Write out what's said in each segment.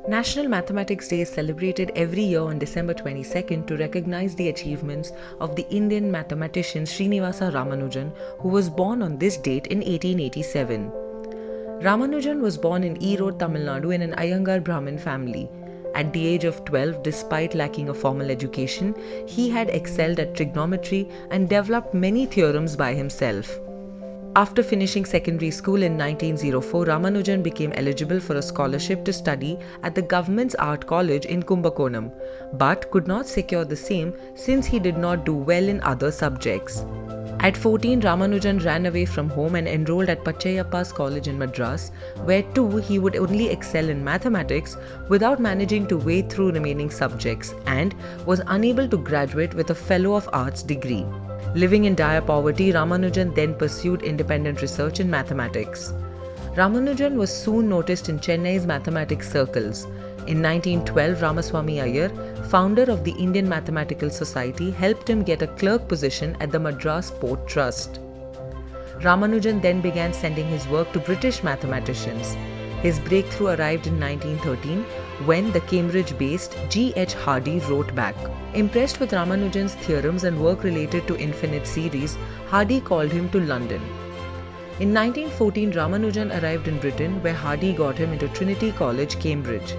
National Mathematics Day is celebrated every year on December 22nd to recognize the achievements of the Indian mathematician Srinivasa Ramanujan, who was born on this date in 1887. Ramanujan was born in Erode, Tamil Nadu in an Iyengar Brahmin family. At the age of 12, despite lacking a formal education, he had excelled at trigonometry and developed many theorems by himself. After finishing secondary school in 1904, Ramanujan became eligible for a scholarship to study at the government's art college in Kumbakonam, but could not secure the same since he did not do well in other subjects. At 14, Ramanujan ran away from home and enrolled at Pachayappa's College in Madras, where too he would only excel in mathematics without managing to wade through remaining subjects, and was unable to graduate with a Fellow of Arts degree. Living in dire poverty, Ramanujan then pursued independent research in mathematics. Ramanujan was soon noticed in Chennai's mathematics circles. In 1912, Ramaswamy Iyer, founder of the Indian Mathematical Society, helped him get a clerk position at the Madras Port Trust. Ramanujan then began sending his work to British mathematicians. His breakthrough arrived in 1913 when the Cambridge-based G. H. Hardy wrote back. Impressed with Ramanujan's theorems and work related to infinite series, Hardy called him to London. In 1914, Ramanujan arrived in Britain, where Hardy got him into Trinity College, Cambridge.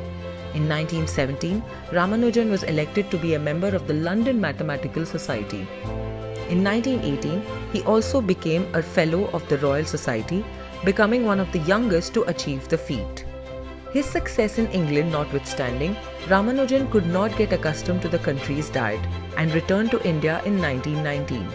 In 1917, Ramanujan was elected to be a member of the London Mathematical Society. In 1918, he also became a Fellow of the Royal Society, becoming one of the youngest to achieve the feat. His success in England notwithstanding, Ramanujan could not get accustomed to the country's diet and returned to India in 1919.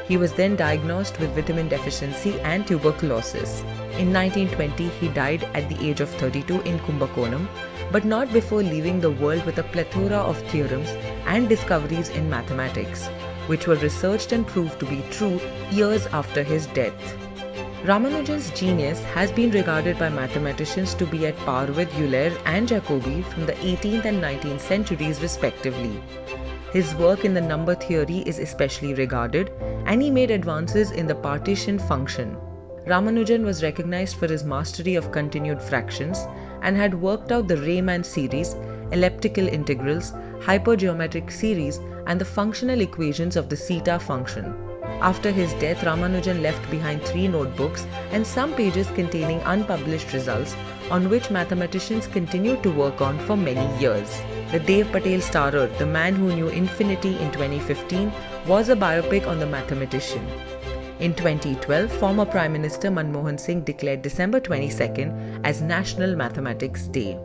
He was then diagnosed with vitamin deficiency and tuberculosis. In 1920, he died at the age of 32 in Kumbakonam, but not before leaving the world with a plethora of theorems and discoveries in mathematics, which were researched and proved to be true years after his death. Ramanujan's genius has been regarded by mathematicians to be at par with Euler and Jacobi from the 18th and 19th centuries respectively. His work in the number theory is especially regarded, and he made advances in the partition function. Ramanujan was recognized for his mastery of continued fractions and had worked out the Riemann series, elliptical integrals, hypergeometric series, and the functional equations of the zeta function. After his death, Ramanujan left behind 3 notebooks and some pages containing unpublished results on which mathematicians continued to work on for many years. The Dev Patel starrer, The Man Who Knew Infinity in 2015, was a biopic on the mathematician. In 2012, former Prime Minister Manmohan Singh declared December 22nd as National Mathematics Day.